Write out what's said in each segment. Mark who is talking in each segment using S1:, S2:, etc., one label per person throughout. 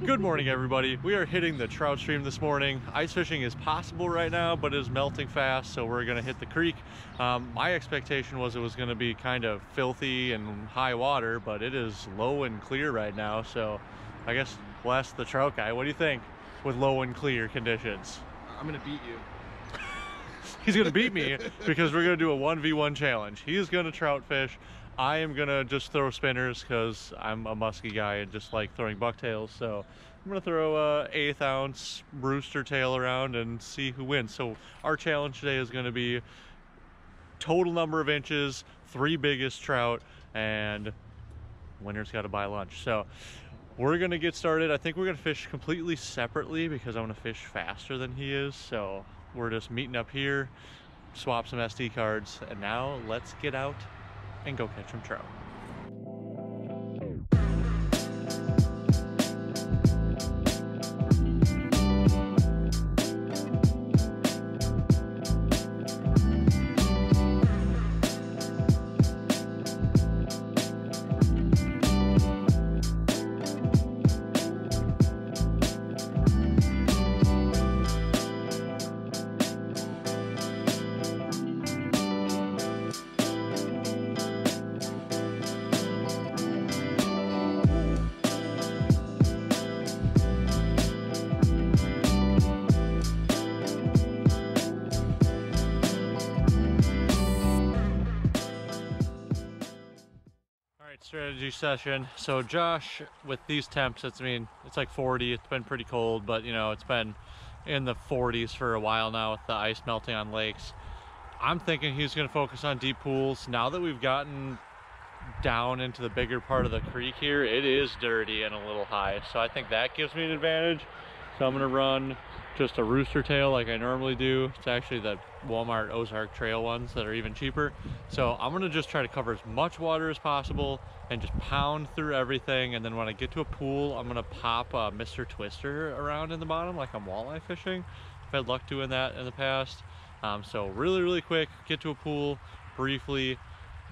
S1: Good morning, everybody. We are hitting the trout stream this morning. Ice fishing is possible right now, but it is melting fast, so we're gonna hit the creek. My expectation was it was gonna be kind of filthy and high water, but it is low and clear right now, so I guess we'll ask the trout guy, what do you think with low and clear conditions?
S2: I'm gonna beat you.
S1: He's gonna beat me because we're gonna do a 1v1 challenge. He is gonna trout fish. I am gonna just throw spinners because I'm a musky guy and just like throwing bucktails. So I'm gonna throw a 1/8 ounce rooster tail around and see who wins. So our challenge today is gonna be total number of inches, 3 biggest trout, and winner's gotta buy lunch. So we're gonna get started. I think we're gonna fish completely separately because I wanna fish faster than he is. So we're just meeting up here, swap some SD cards, and now let's get out and go catch some trout. Strategy session. So Josh, with these temps, it's like 40. It's been pretty cold, but you know, it's been in the 40s for a while now with the ice melting on lakes. I'm thinking he's going to focus on deep pools. Now that we've gotten down into the bigger part of the creek here, it is dirty and a little high, so I think that gives me an advantage. So I'm going to run just a rooster tail like I normally do. It's actually the Walmart Ozark Trail ones that are even cheaper. So I'm gonna just try to cover as much water as possible and just pound through everything. And then when I get to a pool, I'm gonna pop a Mr. Twister around in the bottom like I'm walleye fishing. I've had luck doing that in the past. So really quick, get to a pool, briefly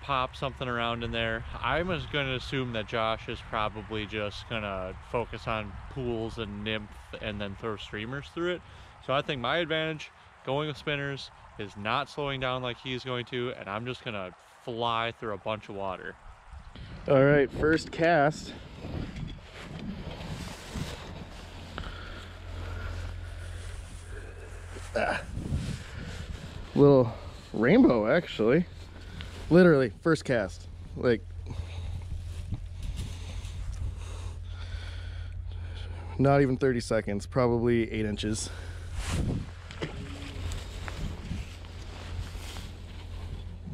S1: pop something around in there. I'm just going to assume that Josh is probably just going to focus on pools and nymph and then throw streamers through it. So I think my advantage going with spinners is not slowing down like he's going to, and I'm just going to fly through a bunch of water.
S2: All right, first cast. Little rainbow, actually. Literally, first cast. Like, not even 30 seconds, probably 8 inches.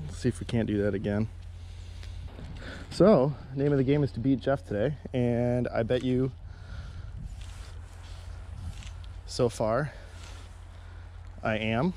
S2: Let's see if we can't do that again. So, name of the game is to beat Jeff today, and I bet you so far I am.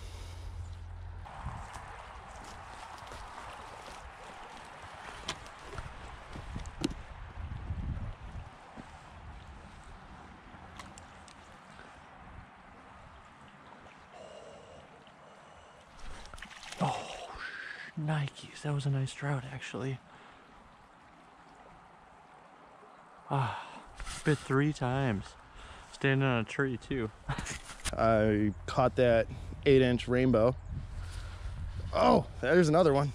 S1: Nikes, that was a nice trout actually. Bit 3 times. Standing on a tree too.
S2: I caught that 8-inch rainbow. Oh, there's another one.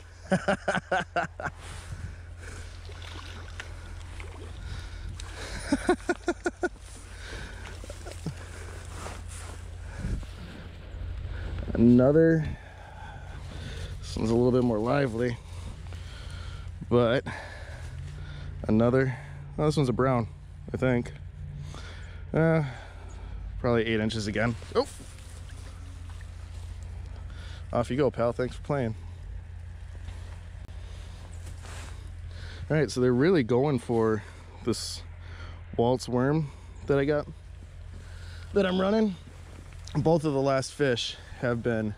S2: Another. This one's a little bit more lively, but another. Oh, this one's a brown, I think. Probably 8 inches again. Oh, off you go, pal. Thanks for playing. All right, so they're really going for this waltz worm that I got, that I'm running. Both of the last fish have been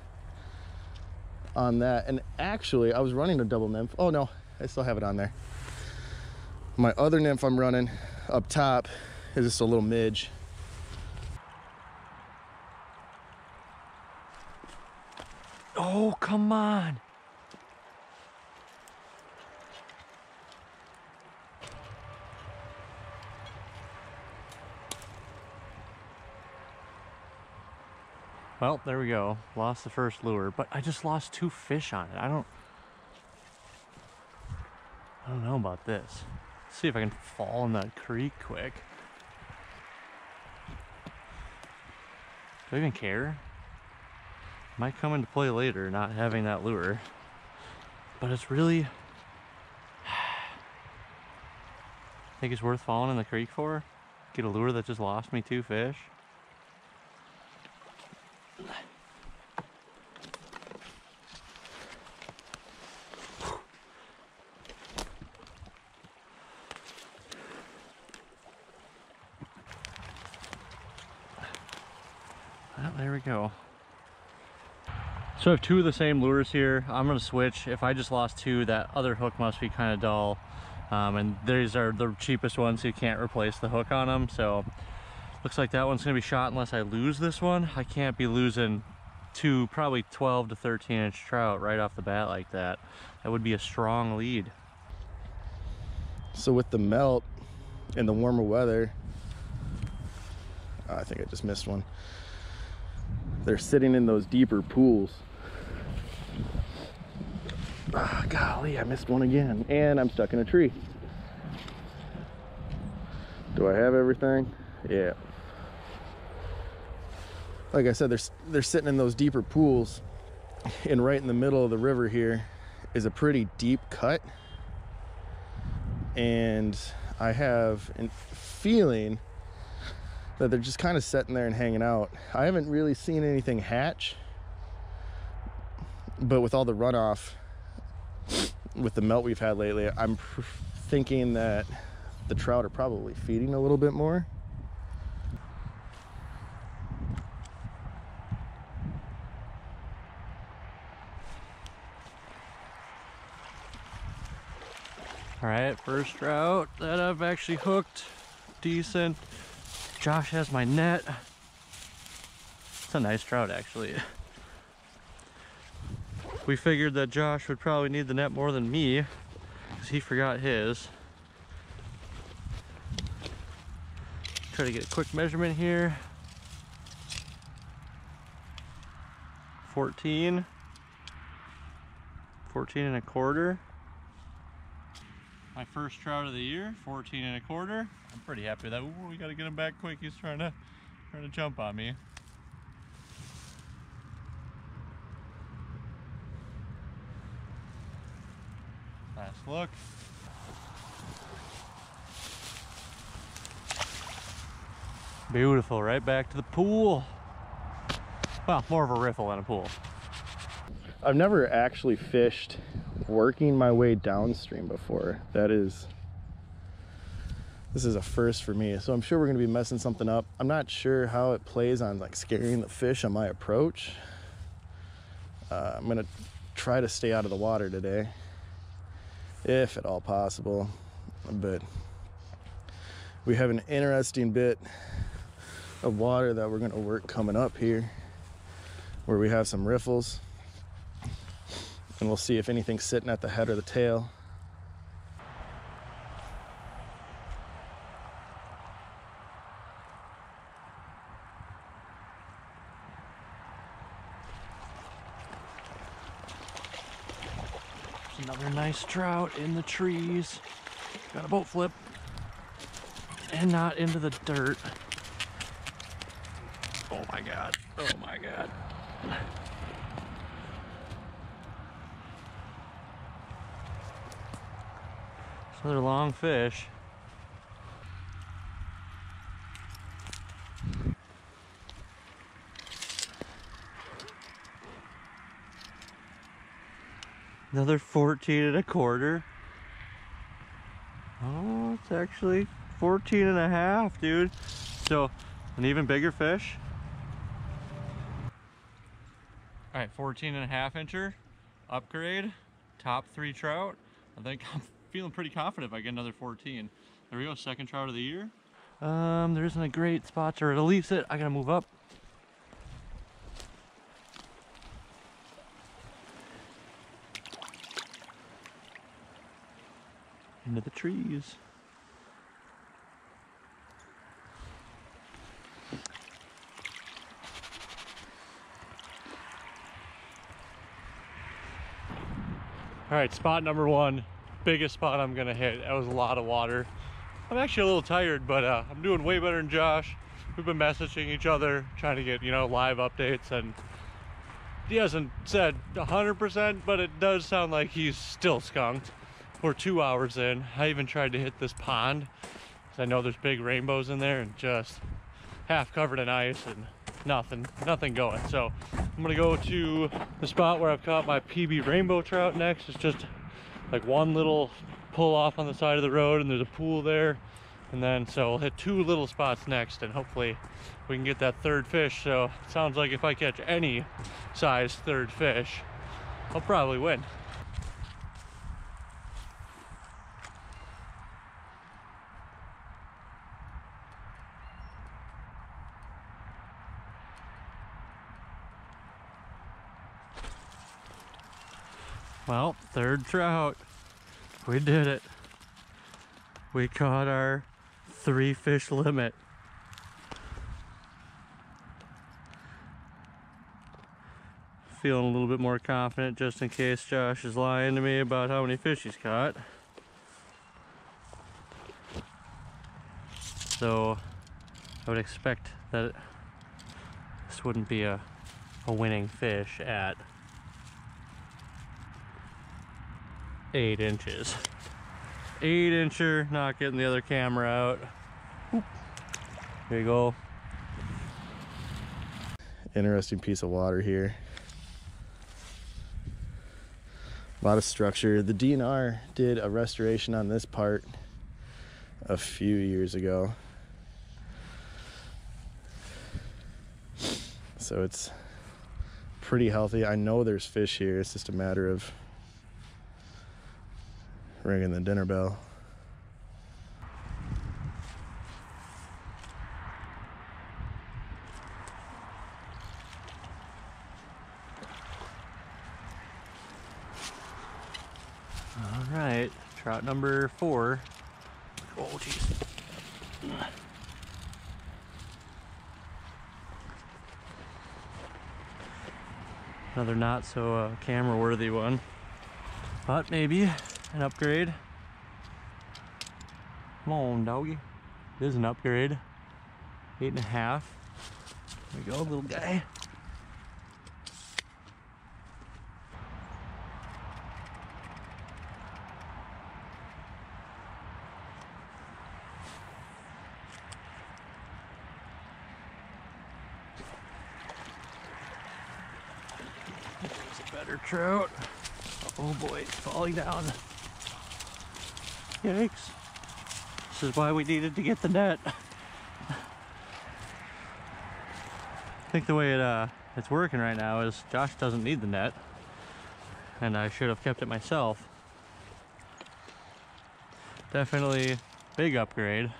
S2: on that, and actually I was running a double nymph. Oh no, I still have it on there. My other nymph I'm running up top is just a little midge.
S1: Oh, come on. Well, there we go. Lost the first lure, but I just lost 2 fish on it. I don't know about this. Let's see if I can fall in that creek quick. Do I even care? Might come into play later, not having that lure. But it's really... think it's worth falling in the creek for? Get a lure that just lost me 2 fish? Well, there we go. So I have 2 of the same lures here. I'm gonna switch. If I just lost 2, that other hook must be kind of dull. And these are the cheapest ones, so you can't replace the hook on them. So looks like that one's gonna be shot unless I lose this one. I can't be losing 2 probably 12 to 13 inch trout right off the bat like that. That would be a strong lead.
S2: So with the melt and the warmer weather, I think I just missed one. They're sitting in those deeper pools. Oh, golly, I missed one again. And I'm stuck in a tree. Do I have everything? Yeah. Like I said, they're sitting in those deeper pools. And right in the middle of the river here is a pretty deep cut. And I have a feeling that they're just kind of sitting there and hanging out. I haven't really seen anything hatch. But with all the runoff, with the melt we've had lately, I'm thinking that the trout are probably feeding a little bit more.
S1: All right, first trout that I've actually hooked. Decent. Josh has my net. It's a nice trout, actually. We figured that Josh would probably need the net more than me because he forgot his. Try to get a quick measurement here. 14 and a quarter. My first trout of the year, 14 and a quarter. I'm pretty happy with that. Ooh, we gotta get him back quick. He's trying to jump on me. Last look. Beautiful, right back to the pool. Well, more of a riffle than a pool.
S2: I've never actually fished working my way downstream before. This is a first for me, so I'm sure we're gonna be messing something up. I'm not sure how it plays on like scaring the fish on my approach. I'm gonna try to stay out of the water today, if at all possible, but we have an interesting bit of water that we're gonna work coming up here where we have some riffles, and we'll see if anything's sitting at the head or the tail.
S1: There's another nice trout in the trees. Got a boat flip and not into the dirt. Oh my God, oh my God. It's another long fish. Another 14 and a quarter. Oh, it's actually 14 and a half, dude. So, an even bigger fish. All right, 14 and a half incher, upgrade, top 3 trout. I think I'm feeling pretty confident if I get another 14. There we go, second trout of the year. There isn't a great spot to release it. I gotta move up. Into the trees. All right, spot number one, biggest spot I'm gonna hit. That was a lot of water. I'm actually a little tired, but I'm doing way better than Josh. We've been messaging each other, trying to get, you know, live updates, and he hasn't said 100%, but it does sound like he's still skunked. We're 2 hours in. I even tried to hit this pond, because I know there's big rainbows in there, and just half covered in ice and nothing going. So I'm gonna go to the spot where I've caught my PB rainbow trout next. It's just like one little pull off on the side of the road, and there's a pool there. And then so we'll hit 2 little spots next, and hopefully we can get that third fish. So it sounds like if I catch any size third fish, I'll probably win. Well, third trout. We did it. We caught our 3 fish limit. Feeling a little bit more confident just in case Josh is lying to me about how many fish he's caught. So I would expect that this wouldn't be a winning fish at 8 inches. 8-incher, not getting the other camera out. Oop. There you go.
S2: Interesting piece of water here. A lot of structure. The DNR did a restoration on this part a few years ago. So it's pretty healthy. I know there's fish here. It's just a matter of ringing the dinner bell.
S1: All right, trout number 4. Oh, geez. Another not so camera worthy one, but maybe an upgrade. Come on, doggy. It is an upgrade. 8.5. There we go, little guy. There's a better trout. Oh boy, it's falling down. Yikes. This is why we needed to get the net. I think the way it's working right now is Josh doesn't need the net, and I should have kept it myself. Definitely big upgrade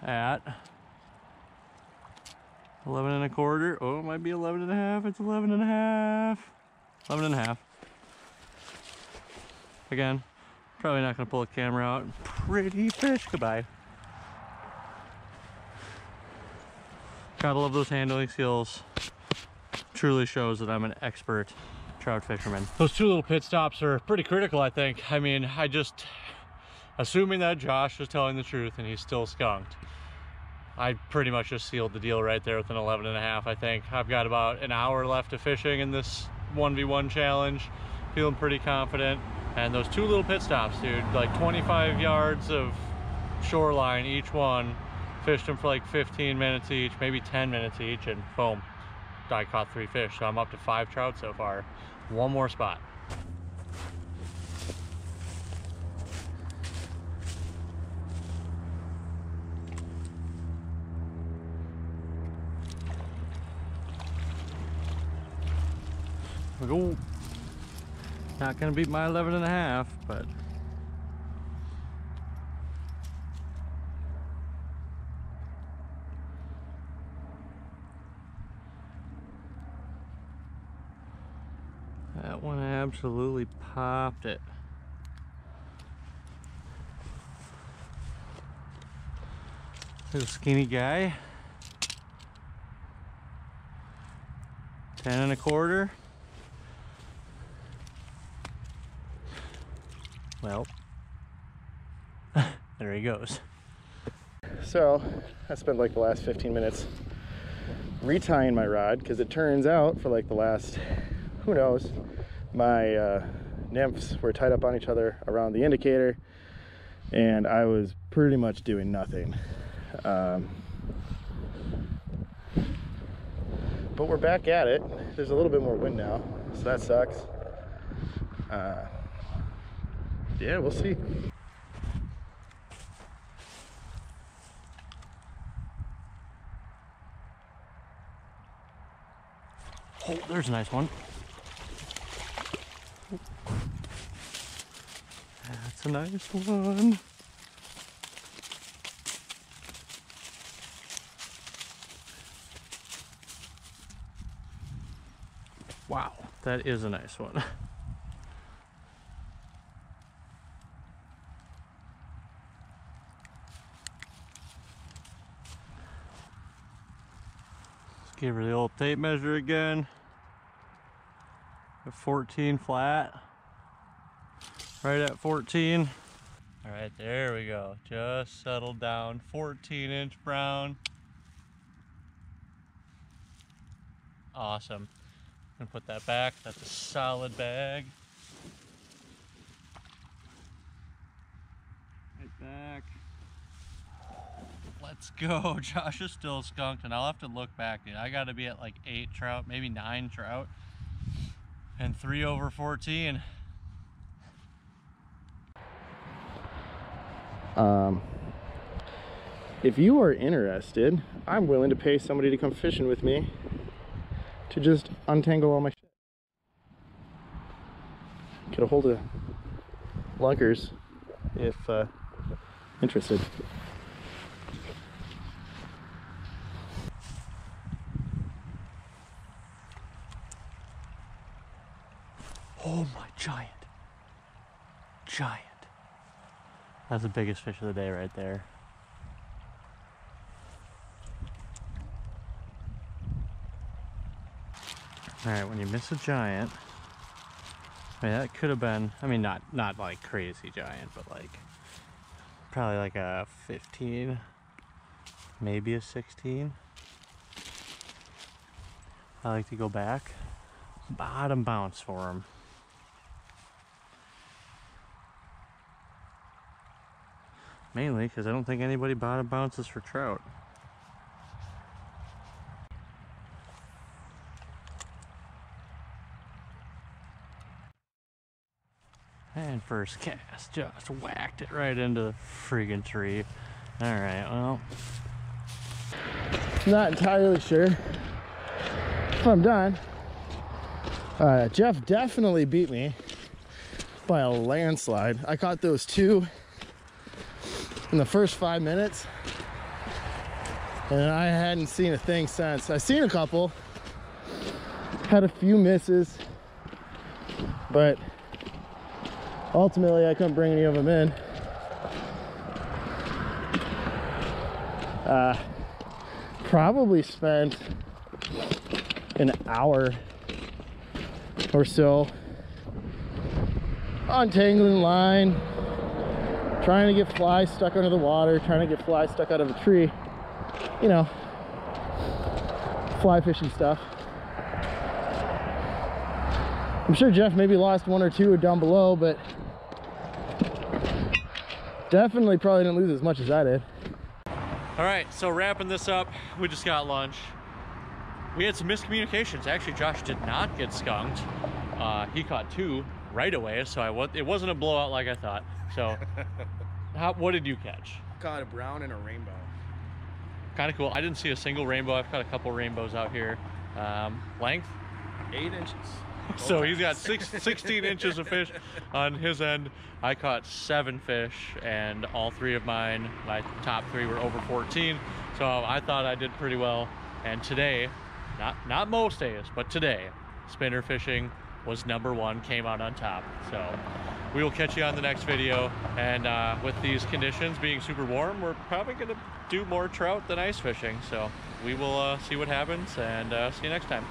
S1: at 11.25. Oh, it might be 11.5. It's 11.5. 11.5. Again, probably not going to pull a camera out. Pretty fish. Goodbye. Gotta love those handling skills. Truly shows that I'm an expert trout fisherman. Those 2 little pit stops are pretty critical, I think. I mean, assuming that Josh was telling the truth and he's still skunked, I pretty much just sealed the deal right there with an 11.5, I think. I've got about an hour left of fishing in this 1v1 challenge. Feeling pretty confident. And those 2 little pit stops, dude, like 25 yards of shoreline each one. Fished them for like 15 minutes each, maybe 10 minutes each, and boom, I caught 3 fish. So I'm up to 5 trout so far. 1 more spot. Here we go. Not gonna beat my 11.5, but that one absolutely popped it. Little skinny guy. 10.25. Well, there he goes.
S2: So I spent like the last 15 minutes retying my rod, because it turns out for like the last, who knows, my nymphs were tied up on each other around the indicator, and I was pretty much doing nothing. But we're back at it. There's a little bit more wind now, so that sucks. Yeah, we'll see.
S1: Oh, there's a nice one. That's a nice one. Wow, that is a nice one. Let's give her the old tape measure again. 14 flat. Right at 14. All right, there we go. Just settled down. 14-inch brown. Awesome. I'm gonna put that back. That's a solid bag. Right back. Let's go. Josh is still skunked, and I'll have to look back, dude. I gotta be at like 8 trout, maybe 9 trout, and 3 over 14.
S2: If you are interested, I'm willing to pay somebody to come fishing with me to just untangle all my shit. Get a hold of lunkers if interested.
S1: Oh my, giant. Giant. That's the biggest fish of the day right there. All right, when you miss a giant, I mean, that could have been, I mean, not like crazy giant, but like probably like a 15, maybe a 16. I like to go back, bottom bounce for him. Mainly because I don't think anybody bottom bounces for trout. And first cast, just whacked it right into the friggin' tree. All right, well.
S2: Not entirely sure if I'm done. Jeff definitely beat me by a landslide. I caught those 2 in the first 5 minutes, and I hadn't seen a thing since. I've seen a couple, had a few misses, but ultimately I couldn't bring any of them in. Probably spent an hour or so untangling line, trying to get flies stuck under the water, trying to get flies stuck out of a tree, you know, fly fishing stuff. I'm sure Jeff maybe lost 1 or 2 down below, but definitely probably didn't lose as much as I did.
S1: All right, so wrapping this up, we just got lunch. We had some miscommunications. Actually, Josh did not get skunked. He caught 2 right away, so it wasn't a blowout like I thought. So, what did you catch?
S2: Caught a brown and a rainbow.
S1: Kind of cool. I didn't see a single rainbow. I've caught a couple rainbows out here. Length?
S2: 8 inches.
S1: So he's got 16 inches of fish on his end. I caught 7 fish, and all 3 of mine, my top 3 were over 14. So I thought I did pretty well. And today, not most days, but today, spinner fishing was #1, came out on top. So we will catch you on the next video. And with these conditions being super warm, we're probably gonna do more trout than ice fishing. So we will see what happens, and see you next time.